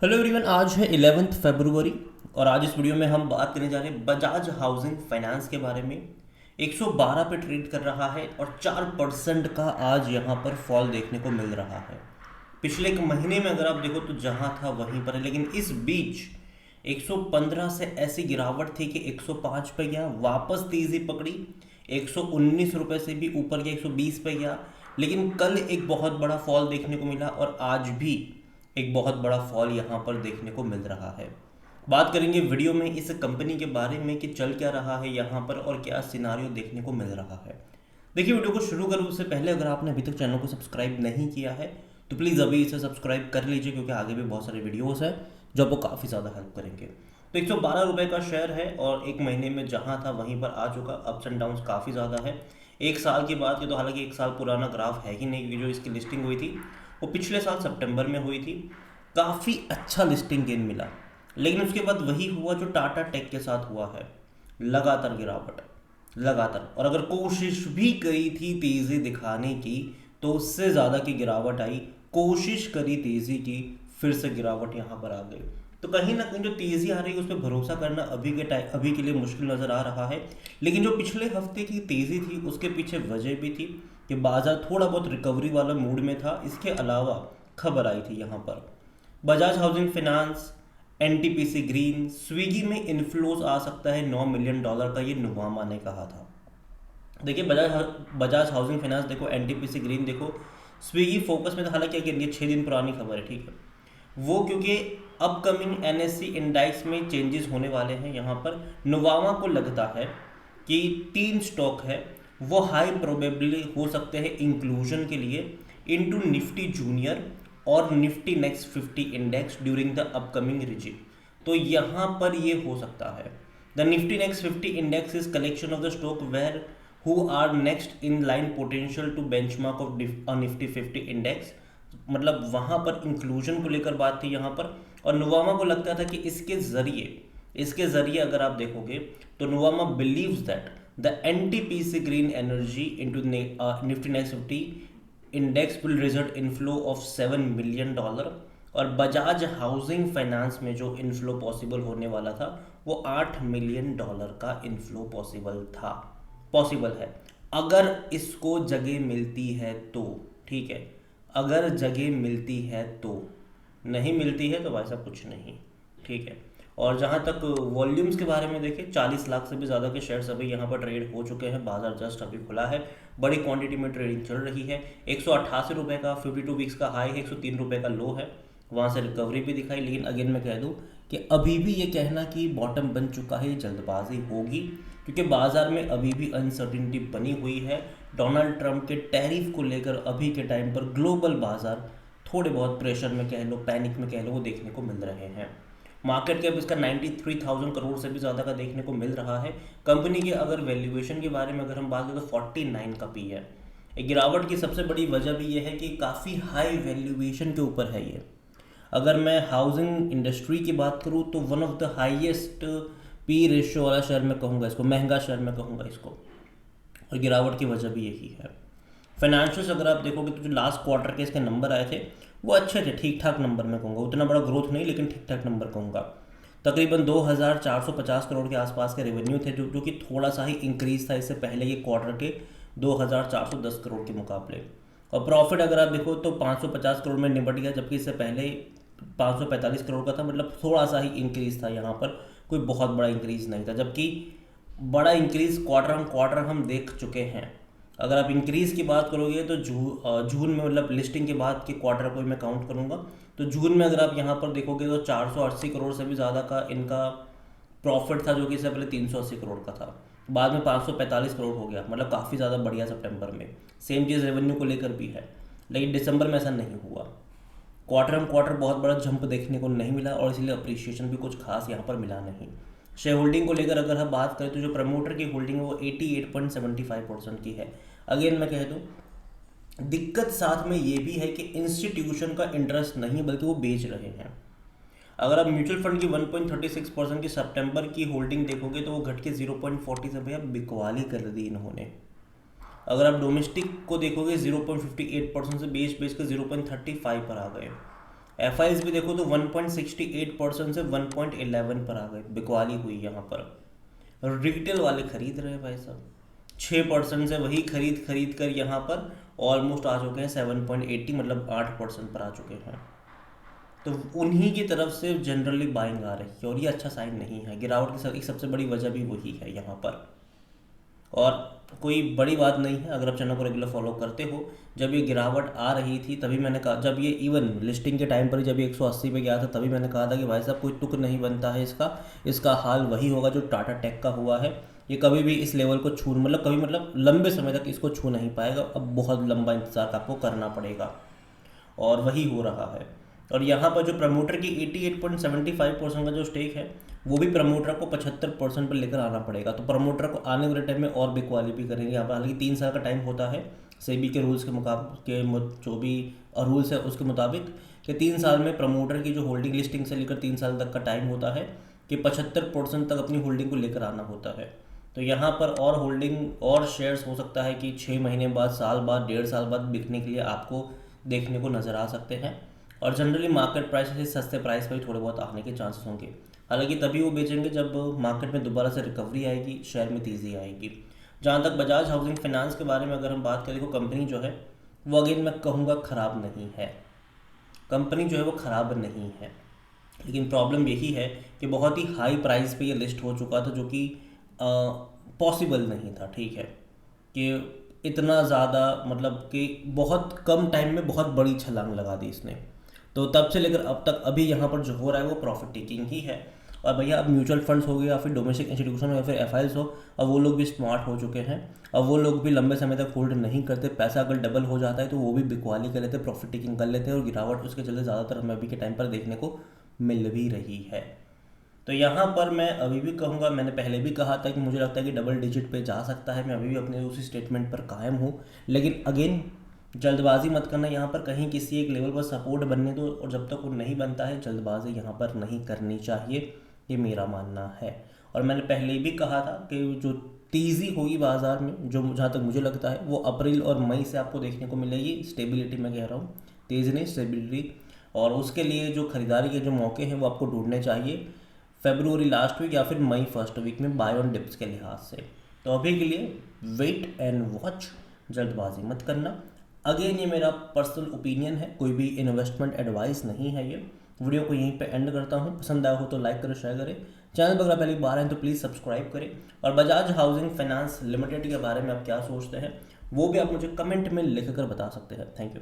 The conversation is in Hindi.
हेलो एवरीवन, आज है 11 फरवरी और आज इस वीडियो में हम बात करने जा रहे हैं बजाज हाउसिंग फाइनेंस के बारे में। 112 पे ट्रेड कर रहा है और 4% का आज यहाँ पर फॉल देखने को मिल रहा है। पिछले एक महीने में अगर आप देखो तो जहाँ था वहीं पर है, लेकिन इस बीच 115 से ऐसी गिरावट थी कि 105 पे गया, वापस तेज़ी पकड़ी, 119 रुपये से भी ऊपर गया, 120 पे गया। लेकिन कल एक बहुत बड़ा फॉल देखने को मिला और आज भी एक बहुत बड़ा फॉल यहाँ पर देखने को मिल रहा है। बात करेंगे वीडियो में इस कंपनी के बारे में कि चल क्या रहा है यहाँ पर और क्या सिनारियो देखने को मिल रहा है। देखिए, वीडियो को शुरू करूँ उससे पहले अगर आपने अभी तक चैनल को सब्सक्राइब नहीं किया है तो प्लीज़ अभी इसे सब्सक्राइब कर लीजिए, क्योंकि आगे भी बहुत सारे वीडियोज़ हैं जो आपको काफ़ी ज़्यादा हेल्प करेंगे। तो 112 रुपये का शेयर है और एक महीने में जहाँ था वहीं पर आ चुका। अप्स एंड डाउन्स काफ़ी ज़्यादा है। एक साल की बात की तो हालांकि एक साल पुराना ग्राफ है ही नहीं, क्योंकि जो इसकी लिस्टिंग हुई थी वो पिछले साल सितंबर में हुई थी। काफ़ी अच्छा लिस्टिंग गेन मिला, लेकिन उसके बाद वही हुआ जो टाटा टेक के साथ हुआ है, लगातार गिरावट, लगातार। और अगर कोशिश भी करी थी तेज़ी दिखाने की तो उससे ज़्यादा की गिरावट आई। कोशिश करी तेज़ी की, फिर से गिरावट यहाँ पर आ गई। तो कहीं ना कहीं जो तेज़ी आ रही है उस पर भरोसा करना अभी के लिए मुश्किल नज़र आ रहा है। लेकिन जो पिछले हफ्ते की तेज़ी थी उसके पीछे वजह भी थी कि बाजार थोड़ा बहुत रिकवरी वाला मूड में था। इसके अलावा खबर आई थी यहाँ पर Bajaj housing finance, NTPC green, Swiggy में इन्फ्लोज आ सकता है $9 मिलियन का, ये नुवामा ने कहा था। देखिए, बजाज हाउसिंग फाइनेंस देखो, एनटीपीसी ग्रीन देखो, स्विगी फोकस में था। हालांकि अगेन ये 6 दिन पुरानी खबर है, ठीक है वो, क्योंकि अपकमिंग एनएससी इंडेक्स में चेंजेस होने वाले हैं। यहाँ पर नुवामा को लगता है कि 3 स्टॉक है वो हाई प्रोबेबली हो सकते हैं इंक्लूजन के लिए इनटू निफ्टी जूनियर और Nifty next 50 index during the upcoming rejig. तो यहाँ पर ये हो सकता है the Nifty next 50 index is collection of the stock where who are next in line potential to benchmark of Nifty 50 index. मतलब वहाँ पर इंक्लूजन को लेकर बात थी यहाँ पर। और नुवामा को लगता था कि इसके ज़रिए अगर आप देखोगे तो Nuvama believes that the NTPC green energy into Nifty next 50 index will result inflow of $7 million. और बजाज हाउसिंग फाइनेंस में जो इनफ्लो पॉसिबल होने वाला था वो $8 मिलियन का इनफ्लो पॉसिबल है, अगर इसको जगह मिलती है तो। ठीक है, अगर जगह मिलती है तो, नहीं मिलती है तो वैसा कुछ नहीं। ठीक है। और जहाँ तक वॉल्यूम्स के बारे में देखें, 40 लाख से भी ज़्यादा के शेयर्स अभी यहाँ पर ट्रेड हो चुके हैं। बाजार जस्ट अभी खुला है, बड़ी क्वांटिटी में ट्रेडिंग चल रही है। 188 रुपये का 52 वीक्स का हाई है, 103 रुपये का लो है, वहाँ से रिकवरी भी दिखाई। लेकिन अगेन मैं कह दूँ कि अभी भी ये कहना कि बॉटम बन चुका है, ये जल्दबाजी होगी, क्योंकि बाजार में अभी भी अनसर्टिनिटी बनी हुई है। डोनाल्ड ट्रंप के टैरिफ को लेकर अभी के टाइम पर ग्लोबल बाजार थोड़े बहुत प्रेशर में कह लो, पैनिक में कह लो, वो देखने को मिल रहे हैं। मार्केट कैप इसका 93,000 करोड़ से भी ज़्यादा का देखने को मिल रहा है। कंपनी के अगर वैल्यूएशन के बारे में अगर हम बात करें तो 49 का पी है। एक गिरावट की सबसे बड़ी वजह भी ये है कि काफ़ी हाई वैल्यूएशन के ऊपर है ये। अगर मैं हाउसिंग इंडस्ट्री की बात करूँ तो one of the highest P ratio वाला शेयर में कहूँगा इसको, महंगा शेयर में कहूँगा इसको, और गिरावट की वजह भी यही है। फाइनेंशियल्स अगर आप देखोगे तो जो लास्ट क्वार्टर के इसके नंबर आए थे वो अच्छे थे, ठीक ठाक नंबर में कहूँगा, उतना बड़ा ग्रोथ नहीं लेकिन ठीक ठाक नंबर कहूँगा। तकरीबन 2,450 करोड़ के आसपास के रेवेन्यू थे, जो कि थोड़ा सा ही इंक्रीज था इससे पहले ये क्वार्टर के 2,410 करोड़ के मुकाबले। और प्रॉफिट अगर आप देखो तो 550 करोड़ में निपट गया, जबकि इससे पहले 545 करोड़ का था। मतलब थोड़ा सा ही इंक्रीज था यहाँ पर, कोई बहुत बड़ा इंक्रीज नहीं था। जबकि बड़ा इंक्रीज क्वार्टर हम देख चुके हैं। अगर आप इंक्रीज़ की बात करोगे तो जून में, मतलब लिस्टिंग के बाद के क्वार्टर को मैं काउंट करूंगा तो जून में अगर आप यहाँ पर देखोगे तो 480 करोड़ से भी ज़्यादा का इनका प्रॉफिट था, जो कि इससे पहले 380 करोड़ का था। बाद में 545 करोड़ हो गया, मतलब काफ़ी ज़्यादा बढ़िया सितंबर में। सेम चीज़ रेवेन्यू को लेकर भी है, लेकिन दिसंबर में ऐसा नहीं हुआ। क्वार्टर बहुत बड़ा जंप देखने को नहीं मिला और इसलिए अप्रिशिएशन भी कुछ खास यहाँ पर मिला नहीं। शेयर होल्डिंग को लेकर अगर हम बात करें तो जो प्रमोटर की होल्डिंग है वो 88.75% की है। अगेन मैं कह दूँ, दिक्कत साथ में ये भी है कि इंस्टीट्यूशन का इंटरेस्ट नहीं बल्कि वो बेच रहे हैं। अगर आप म्यूचुअल फंड की 1.36% की सितंबर की होल्डिंग देखोगे तो वो घट के 0.40 से भैया बिकवाली कर दी इन्होंने। अगर आप डोमेस्टिक को देखोगे 0.58% से बेच के 0.35 पर आ गए। एफ भी देखो तो 1.68% से 1.11 पर आ गए, बिकवाली हुई यहाँ पर। रिटेल वाले खरीद रहे हैं भाई साहब, 6% से वही खरीद खरीद कर यहाँ पर ऑलमोस्ट आ चुके हैं 7.80, मतलब 8% पर आ चुके हैं। तो उन्हीं की तरफ से जनरली बाइंग आ रही है और ये अच्छा साइन नहीं है। गिरावट की एक सबसे बड़ी वजह भी वही है यहाँ पर। और कोई बड़ी बात नहीं है अगर आप चैनल को रेगुलर फॉलो करते हो। जब ये गिरावट आ रही थी तभी मैंने कहा, जब ये इवन लिस्टिंग के टाइम पर जब ये 180 पे गया था तभी मैंने कहा था कि भाई साहब कोई तुक नहीं बनता है इसका हाल वही होगा जो टाटा टेक का हुआ है। ये कभी भी इस लेवल को छू मतलब कभी मतलब लंबे समय तक इसको छू नहीं पाएगा। अब बहुत लंबा इंतजार आपको करना पड़ेगा और वही हो रहा है। और यहाँ पर जो प्रमोटर की 88.75% का जो स्टेक है वो भी प्रमोटर को 75% पर लेकर आना पड़ेगा। तो प्रमोटर को आने वाले टाइम में और बिकवाली भी करेंगे यहाँ पर। हालांकि 3 साल का टाइम होता है सेबी के रूल्स के जो भी रूल्स है उसके मुताबिक कि 3 साल में प्रमोटर की जो होल्डिंग लिस्टिंग से लेकर 3 साल तक का टाइम होता है कि 75% तक अपनी होल्डिंग को लेकर आना होता है। तो यहाँ पर और होल्डिंग और शेयर्स हो सकता है कि 6 महीने बाद, साल बाद, 1.5 साल बाद बिकने के लिए आपको देखने को नज़र आ सकते हैं। और जनरली मार्केट प्राइस से सस्ते प्राइस पर ही थोड़े बहुत आने के चांसेस होंगे। हालांकि तभी वो बेचेंगे जब मार्केट में दोबारा से रिकवरी आएगी, शेयर में तेज़ी आएगी। जहाँ तक बजाज हाउसिंग फाइनेंस के बारे में अगर हम बात करें तो कंपनी जो है वो अगेन मैं कहूँगा ख़राब नहीं है। कंपनी जो है वो ख़राब नहीं है, लेकिन प्रॉब्लम यही है कि बहुत ही हाई प्राइस पे ये लिस्ट हो चुका था जो कि पॉसिबल नहीं था। ठीक है कि इतना ज़्यादा मतलब कि बहुत कम टाइम में बहुत बड़ी छलांग लगा दी इसने। तो तब से लेकर अब तक अभी यहाँ पर जो हो रहा है वो प्रॉफिट टेकिंग ही है। और भैया अब म्यूचुअल फंड्स हो गए या फिर डोमेस्टिक इंस्टीट्यूशन हो या फिर एफ हो, अब वो लोग भी स्मार्ट हो चुके हैं। अब वो लोग भी लंबे समय तक होल्ड नहीं करते। पैसा अगर डबल हो जाता है तो वो भी बिकवाली कर लेते हैं, प्रॉफिट टेकिंग कर लेते हैं और गिरावट उसके चलते ज़्यादातर हमें अभी के टाइम पर देखने को मिल भी रही है। तो यहाँ पर मैं अभी भी कहूँगा, मैंने पहले भी कहा था कि मुझे लगता है कि डबल डिजिट पे जा सकता है। मैं अभी भी अपने उसी स्टेटमेंट पर कायम हूँ, लेकिन अगेन जल्दबाजी मत करना। यहाँ पर कहीं किसी एक लेवल पर सपोर्ट बनने दो और जब तक वो नहीं बनता है जल्दबाजी यहाँ पर नहीं करनी चाहिए, ये मेरा मानना है। और मैंने पहले भी कहा था कि जो तेज़ी होगी बाज़ार में, जो जहाँ तक मुझे लगता है वो अप्रैल और मई से आपको देखने को मिलेगी। स्टेबिलिटी मैं कह रहा हूँ, तेज़ी नहीं स्टेबिलिटी। और उसके लिए जो खरीदारी के जो मौके हैं वो आपको ढूंढने चाहिए फरवरी लास्ट वीक या फिर मई फर्स्ट वीक में बाय ऑन डिप्स के लिहाज से। तो अभी के लिए वेट एंड वॉच, जल्दबाजी मत करना। अगेन ये मेरा पर्सनल ओपिनियन है, कोई भी इन्वेस्टमेंट एडवाइस नहीं है। ये वीडियो को यहीं पे एंड करता हूँ। पसंद आया हो तो लाइक करें, शेयर करें। चैनल पर अगर पहली बार आए तो प्लीज़ सब्सक्राइब करें। और बजाज हाउसिंग फाइनेंस लिमिटेड के बारे में आप क्या सोचते हैं वो भी आप मुझे कमेंट में लिख कर बता सकते हैं। Thank you.